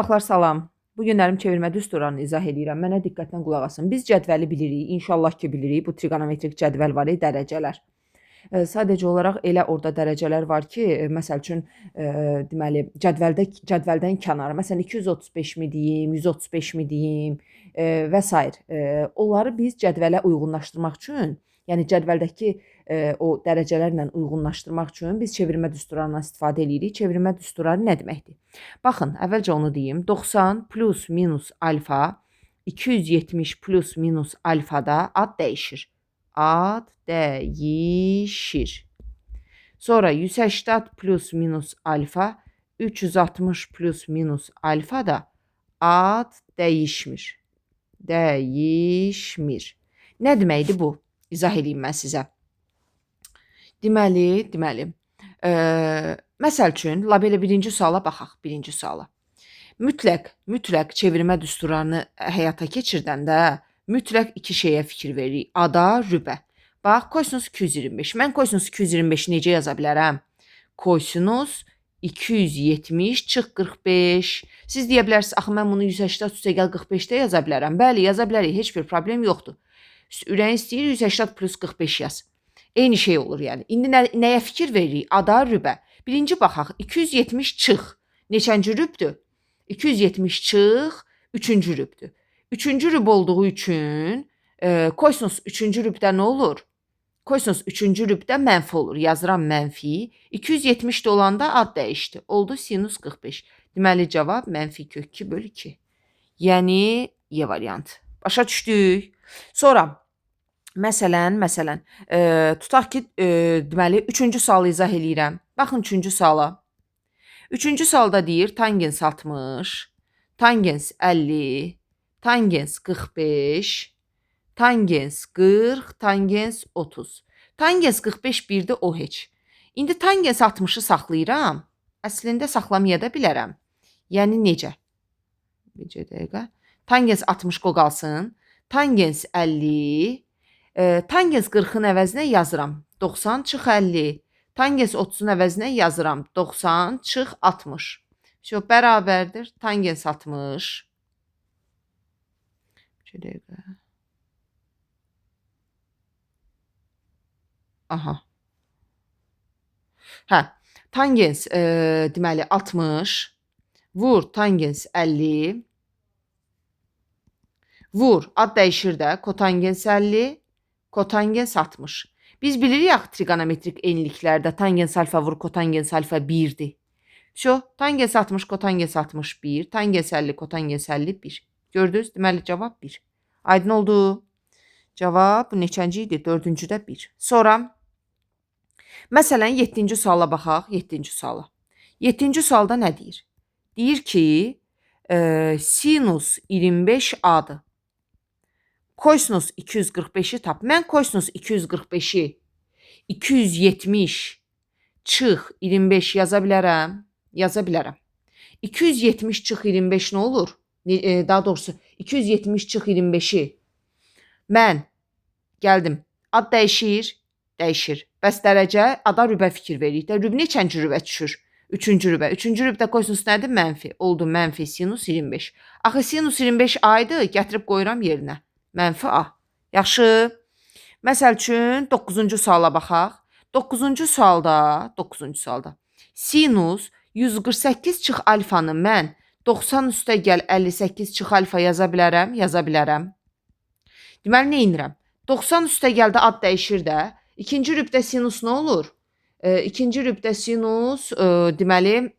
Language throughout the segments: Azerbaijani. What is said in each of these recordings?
Uşaqlar salam. Bu günlərim çevirmə düsturlarını izah edirəm. Mənə diqqətlə qulaq asın. Biz cədvəli bilirik, inşallah ki bilirik. Bu trigonometrik cədvəl var, dərəcələr. Sadəcə olaraq elə orada dərəcələr var ki, məsəl üçün, deməli, cədvəldən kənara, məsələn 235 mi deyim, 135 mi deyim, və sair. Onları biz cədvələ uyğunlaşdırmaq üçün, yəni cədvəldəki o dərəcələrlə uyğunlaşdırmaq üçün biz çevirmə düsturlarından istifadə edirik. Çevirmə düsturları nə deməkdir? Baxın, əvvəlcə onu deyim. 90 plus minus alfa, 270 plus minus alfada ad dəyişir. Ad dəyişir. Sonra 180 plus minus alfa, 360 plus minus alfa da ad dəyişmir. Dəyişmir. Nə deməkdir bu? İzah edeyim mən sizə. Deməli, məsəl üçün, belə birinci suala baxaq, birinci suala. Mütləq çevirmə düsturlarını həyata keçirdəndə mütləq iki şeyə fikir veririk. Ada, rübə. Bax, kosinus 225. Mən kosinus 225-i necə yaza bilərəm? Kosinus 270 çıx 45. Siz deyə bilərsiniz, axı mən bunu 180 üstəgəl 45-də yaza bilərəm. Bəli, yaza bilərik, heç bir problem yoxdur. Ürəyin istəyir 180 plus 45 yaz. Eyni şey olur yəni. İndi nəyə fikir veririk? Ada, rübə. Birinci baxaq, 270 çıx. Neçənci rübdür? 270 çıx, üçüncü rübdür. Üçüncü rüb olduğu üçün kosinus üçüncü rübdə nə olur? Kosinus üçüncü rübdə mənfi olur. Yazıram mənfi. 270 də olanda ad dəyişdi. Oldu sinus 45. Deməli cavab mənfi kök 2 bölü 2. Yəni Y variantı. Başa düşdük. Sonra məsələn, tutaq ki, deməli, üçüncü sualı izah eləyirəm. Baxın, üçüncü suala. Üçüncü sualda deyir, tangens 60, tangens 50, tangens 45, tangens 40, tangens 30. Tangens 45 birdə o heç. İndi tangens 60-ı saxlayıram. Əslində saxlamaya da bilərəm. Yəni necə? Necə dəqiqə? Tangens 60 qoy qalsın. Tangens 50, tangens 40-ın əvəzinə yazıram 90 çıx 50. Tangens 30-un əvəzinə yazıram 90 çıx 60. Bərabərdir. Tangens 60. Bir dəqiqə. Aha. Tangens deməli 60. Vur tangens 50. Vur, ad dəyişir də, kotangens 50, kotangens 60. Biz bilirik axı trigonometrik enliklərdə tangens alfa vur kotangens alfa 1-dir. Tangens 60, kotangens 61, tangens 50, kotangens 51. Gördünüz? Deməli cavab 1. Aydın oldu. Cavab neçənci idi? 4-cüdə 1. Sonra, məsələn, 7-ci suala baxaq. 7-ci suala. 7-ci sualda nə deyir? Deyir ki, sinus 25A-dır. Kosinus 245-i tap. Mən kosinus 245-i 270 çıx 25 yaza bilərəm. Yaza bilərəm. 270 çıx 25 nə olur? Daha doğrusu 270 çıx 25-i mən gəldim. Ad dəyişir? Dəyişir. Bəs dərəcə, ada rübə fikir veririk də. Rüb neçənci rübə düşür? Üçüncü rübə. Üçüncü rübdə kosinus nədir? Mənfi. Oldu mənfi sinus 25. Axı sinus 25 A-ydı. Gətirib qoyuram yerinə. Mənfi A. Yaxşı. Məsəl üçün 9-cu suala baxaq. 9-cu sualda sinus 148 çıx alfanı mən 90 üstə gəl 58 çıx alfa yaza bilərəm? Yaza bilərəm. Deməli, nə edirəm? 90 üstə gəldə ad dəyişir də. İkinci rübdə sinus nə olur? İkinci rübdə sinus deməli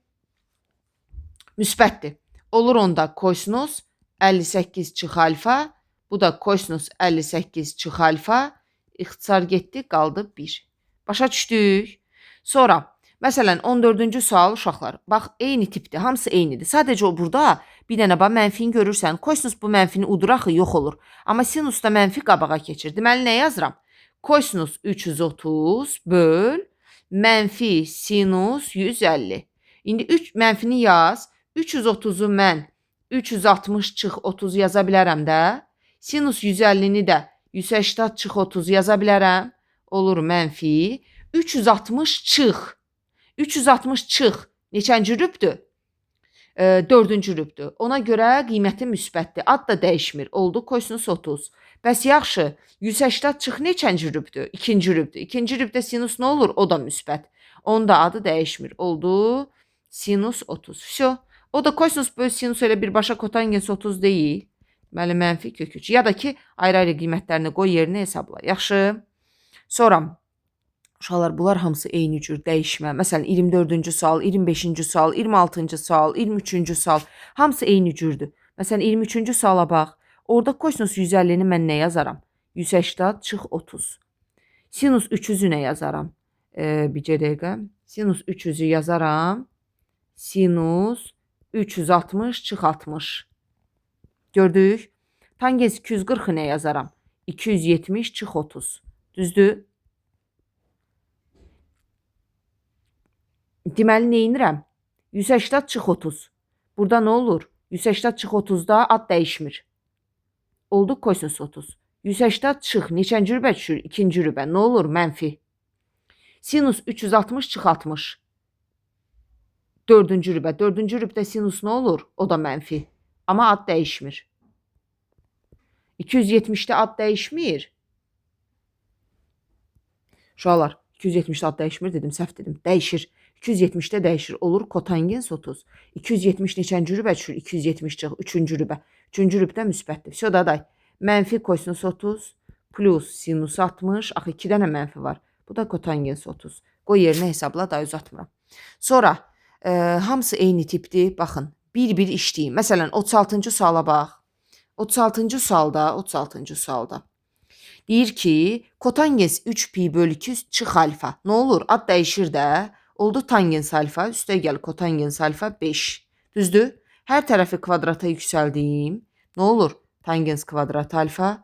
müsbətdir. Olur onda kosinus 58 çıx alfa. Bu da kosinus 58 çıx alfa. İxtisar getdi, qaldı 1. Başa düşdük. Sonra, məsələn, 14-cü sual uşaqlar. Bax, eyni tipdir, hamısı eynidir. Sadəcə o burada bir dənə mənfini görürsən. Kosinus bu mənfini udur axı, yox olur. Amma sinus da mənfi qabağa keçir. Deməli, nə yazıram? Kosinus 330 böl mənfi sinus 150. İndi mənfini yaz. 330-u mən 360 çıx 30 yaza bilərəm də. Sinus 150-ni də 180 çıx 30 yaza bilərəm. Olur mənfi 360 çıx. 360 çıx. Neçənci rübdür? Dördüncü rübdür. Ona görə qiyməti müsbətdir. Ad da dəyişmir. Oldu kosinus 30. Bəs yaxşı, 180 çıx neçənci rübdür? İkinci rübdür. İkinci rübdə sinus nə olur? O da müsbət. Onun da adı dəyişmir. Oldu sinus 30. Всё. O da kosinus böl sinus elə birbaşa kotangens 30 deyil. Deməli mənfi kök 3. Ya da ki, ayrı-ayrı qiymətlərini qoy yerinə hesabla. Yaxşı. Sonra uşaqlar bunlar hamısı eyni cür dəyişmə. Məsələn 24-cü sual, 25-ci sual, 26-cı sual, 23-cü sual hamısı eyni cürdür. Məsələn 23-cü suala bax. Orada kosinus 150-ni mən nə yazaram? 180 çıx 30. Sinus 300-ü nə yazaram? Bircə dəqiqə. Sinus 300-ü yazaram. Sinus 360 çıx 60. Gördük. Tangens 240-ı nə yazaram? 270 çıx 30. Düzdür? Deməli nə edirəm? 180 çıx 30. Burada nə olur? 180 çıx 30-da ad dəyişmir. Oldu kosinus 30. 180 çıx neçənci rübə düşür? İkinci rübə. Nə olur? Mənfi. Sinus 360 çıx 60. Dördüncü rübə. Dördüncü rübdə sinus nə olur? O da mənfi. Amma ad dəyişmir. 270-də ad dəyişmir. Uşaqlar, 270-də ad dəyişmir dedim, səhv dedim. Dəyişir. 270-də dəyişir. Olur kotangens 30. 270 neçənci rübə düşür? 270 çıx. Üçüncü rübə. Üçüncü rübdə müsbətdir. Всё daday. Mənfi kosinus 30 plus sinus 60. Axı 2 dənə mənfi var. Bu da kotangens 30. Qoy yerinə hesabla, daha uzatmıram. Sonra hamısı eyni tipdir. Baxın, bir-bir işləyin. Məsələn 36-cı suala bax. 36-cı sualda deyir ki, kotangens 3 pi bölü 2 çıx alfa. Nə olur? Ad dəyişir də. Oldu tangens alfa. Üstə gəl kotangens alfa 5. Düzdür? Hər tərəfi kvadrata yüksəldim. Nə olur? Tangens kvadrat alfa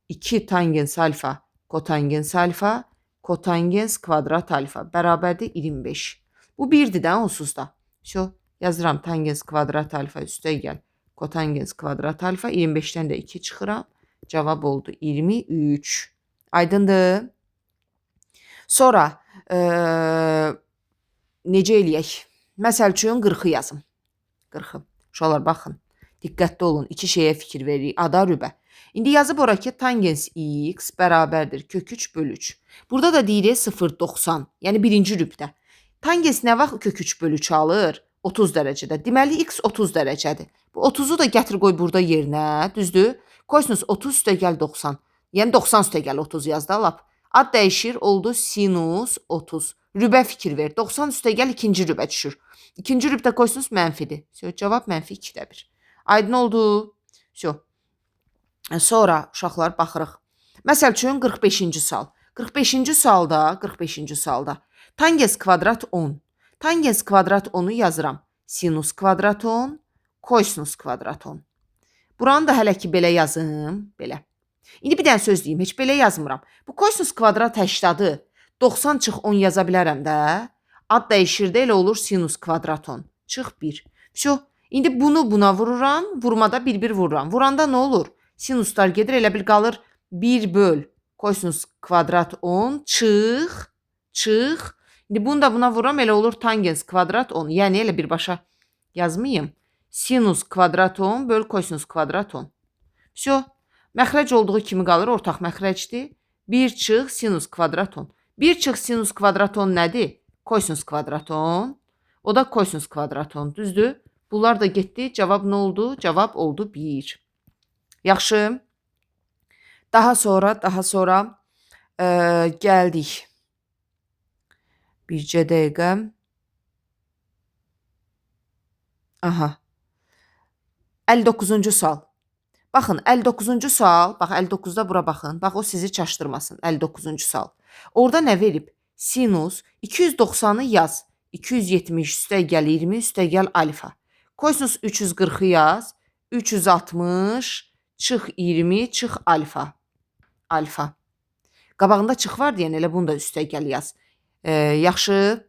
2 tangens alfa kotangens alfa kotangens kvadrat alfa bərabərdir 25. Bu birdir də onsuz da. Şo yazıram tangens kvadrat alfa üstə gəl kotangens kvadrat alfa 25-dən də 2 çıxıram. Cavab oldu 23. Aydındır? Sonra necə eləyək? Məsəl üçün 40-ı yazım. 40-ı. Uşaqlar baxın. Diqqətli olun. İki şeyə fikir veririk. Ada rübə. İndi yazıb ora ki tangens x bərabərdir kök 3 bölü 3. Burada da deyirik 0,90. Yəni birinci rübdə. Tangens nə vaxt kök 3 bölü 3 alır? 30 dərəcədə. Deməli x 30 dərəcədir. Bu 30-u da gətir qoy burada yerinə. Düzdür? Kosinus 30 üstə gəl 90. Yəni 90 üstə gəl 30 yaz da lap. Ad dəyişir, oldu sinus 30. Rübə fikir ver. 90 üstə gəl ikinci rübə düşür. İkinci rübdə kosinus mənfidir. Cavab mənfi 2-də 1. Aydın oldu. Sonra uşaqlar baxırıq. Məsəl üçün 45-ci sual. 45-ci sualda tangens kvadrat 10. Tangens kvadrat 10-u yazıram. Sinus kvadrat 10, kosinus kvadrat 10. Buranı da hələ ki belə yazım. Belə. İndi bir dənə söz deyim. Heç belə yazmıram. Bu kosinus kvadrat 80-ı 90 çıx 10 yaza bilərəm də. Ad dəyişir də elə olur sinus kvadrat 10. Çıx 1. Всё. İndi bunu buna vururam. Vurmada bir-bir vururam. Vuranda nə olur? Sinuslar gedir. Elə bir qalır 1 böl kosinus kvadrat 10 çıx. İndi bunu da buna vururam. Elə olur tangens kvadrat 10. Yəni elə birbaşa yazmayım. Sinus kvadrat 10 böl kosinus kvadrat 10. Всё. Məxrəc olduğu kimi qalır. Ortaq məxrəcdir. 1 çıx sinus kvadrat 10. 1 çıx sinus kvadrat 10 nədir? Kosinus kvadrat 10. O da kosinus kvadrat 10. Düzdür? Bunlar da getdi. Cavab nə oldu? Cavab oldu 1. Yaxşı. Daha sonra gəldik. Bircə dəqiqə. Aha. 59-cu sual. Baxın 59-cu sual. Bax 59-da bura baxın. Bax o sizi çaşdırmasın. 59-cu sual. Orada nə verib? Sinus 290-ı yaz. 270 üstə gəl 20 üstə gəl alfa. Kosinus 340-ı yaz. 360 çıx 20 çıx alfa. Alfa. Qabağında çıx var deyən elə bunu da üstə gəl yaz. Yaxşı.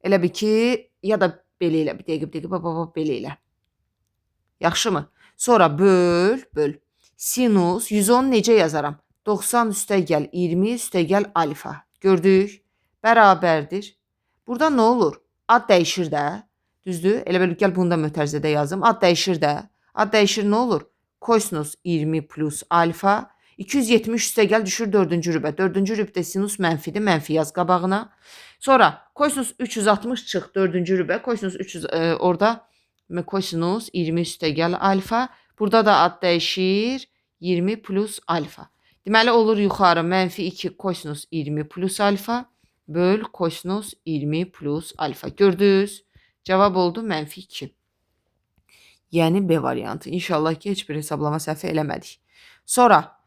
Elə bir ki ya da belə elə. Bir dəqiqə. Belə elə. Yaxşı mı? Sonra böl. Sinus 110 necə yazaram? 90 üstə gəl 20 üstə gəl alfa. Gördük. Bərabərdir. Burada nə olur? Ad dəyişir də. Düzdür? Elə belə gəl bunu da mötərizədə yazım. Ad dəyişir də. Ad dəyişir nə olur? Kosinus 20 plus alfa 270 üstə gəl düşür 4-cü rübə. 4-cü rübdə sinus mənfidir. Mənfi yaz qabağına. Sonra kosinus 360 çıx 4-cü rübə. Kosinus 300 orada kosinus 20 üstə gəl alfa. Burada da ad dəyişir 20 plus alfa. Deməli olur yuxarı mənfi 2 kosinus 20 plus alfa böl kosinus 20 plus alfa. Gördünüz? Cavab oldu mənfi 2. Yəni B variantı. İnşallah ki, heç bir hesablama səhvi eləmədik. Sonra,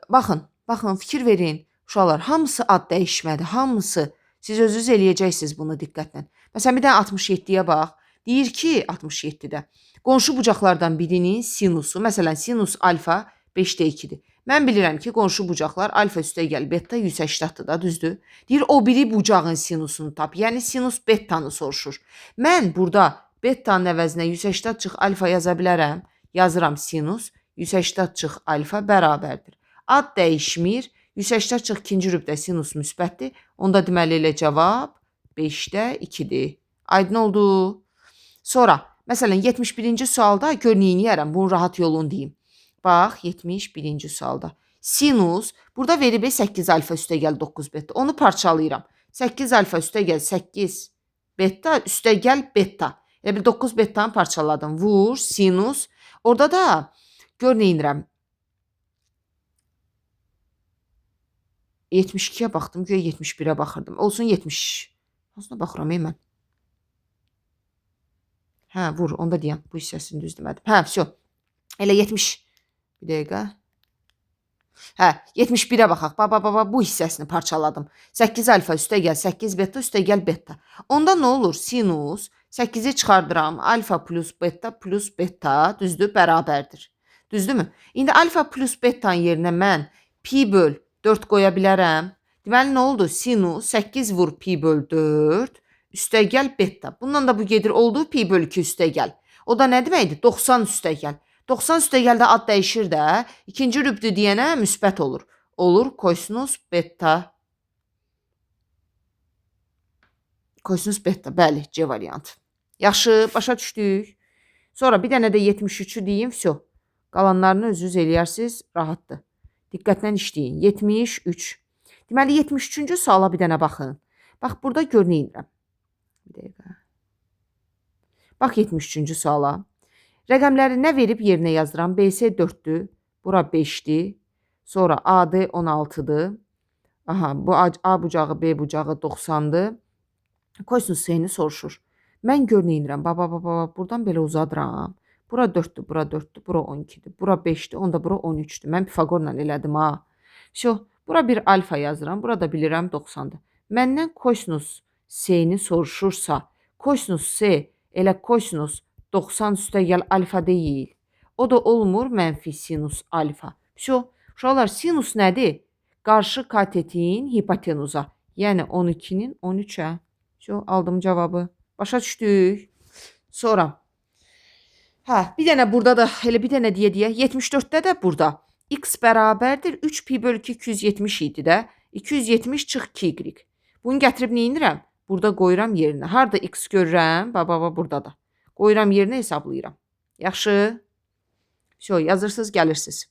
baxın, fikir verin. Uşaqlar, hamısı ad dəyişmədir, hamısı. Siz özünüz eləyəcəksiniz bunu diqqətlə. Məsələn, bir dənə 67-yə bax. Deyir ki, 67-də. Qonşu bucaqlardan birinin sinusu, məsələn, sinus alfa 5-də 2-dir. Mən bilirəm ki, qonşu bucaqlar alfa üstə gəl beta 180-dır da, düzdür? Deyir, o biri bucağın sinusunu tap. Yəni, sinus betanı soruşur. Mən burada betanın əvəzinə 180 çıx alfa yaza bilərəm. Yazıram sinus 180 çıx alfa bərabərdir. Ad dəyişmir. 180 çıx ikinci rübdə sinus müsbətdir. Onda deməli elə cavab 5-də 2-dir. Aydın oldu. Sonra, məsələn, 71-ci sualda gör neyniyərəm, bunun rahat yolunu deyim. Bax, 71-ci sualda. Sinus, burada verib 8 alfa üstə gəl 9 beta. Onu parçalayıram. 8 alfa üstə gəl 8 beta üstə gəl beta. Elə bir 9 betanı parçaladım. Vur, sinus. Orada da gör neynirəm. 72-yə baxdım, göyə 71-ə baxırdım. Olsun 70. Aslında baxıram mən. Hə, vur, onda deyəm. Bu hissəsini düz demədim. Hə, vəsə. Elə 70. Bir dəqiqə. Hə, 71-ə baxaq. Baba, bu hissəsini parçaladım. 8 alfa üstə gəl, 8 beta üstə gəl beta. Onda nə olur? Sinus 8-i çıxardıram. Alfa plus beta düzdür, bərabərdir. Düzdürmü? İndi alfa plus betanın yerinə mən pi böl 4 qoya bilərəm. Deməli, nə oldu? Sinus 8 vur pi böl 4 üstə gəl beta. Bundan da bu gedir, oldu pi böl 2 üstə gəl. O da nə deməkdir? 90 üstə gəl. 90 üstə gəldə ad dəyişir də. İkinci rübdü deyənə müsbət olur. Olur kosinus beta. Kosinus beta, bəli, C variantı. Yaxşı, başa düşdük. Sonra bir dənə də 73-ü deyim, vəsə. Qalanlarını özünüz eləyərsiniz, rahatdır. Diqqətlə işləyin. 73. Deməli, 73-cü suala bir dənə baxın. Bax, burada gör neynirəm. Bir dəqiqə. Bax, 73-cü suala. Rəqəmləri nə verib yerinə yazıram? BS 4-dür, bura 5-dir, sonra AD 16-dır. Aha, bu A bucağı, B bucağı 90-dır. Kosinus S-ni soruşur. Mən gör neynirəm? Baba, buradan belə uzadıram. Bura 4-dür, bura 4-dür, bura 12-dir, bura 5-dir, onda bura 13-dür. Mən Pifagorla elədim, ha. Bura bir alfa yazıram, burada bilirəm 90-dır. Məndən kosinus S-ni soruşursa, kosinus S elə kosinus 90 üstə gəl alfa deyil. O da olmur mənfi sinus alfa. Uşaqlar, sinus nədir? Qarşı katetin hipotenuza. Yəni 12-nin 13-ə. Aldım cavabı. Başa düşdük. Sonra. Bir dənə burada da, elə bir dənə deyə. 74-də də burada. X bərabərdir 3 pi bölü 2 270 idi də. 270 çıx 2y. Bunu gətirib neynirəm? Burada qoyuram yerinə. Harada x görürəm? Baba, burada da. Qoyuram yerinə hesablayıram. Yaxşı. Yazırsınız, gəlirsiniz.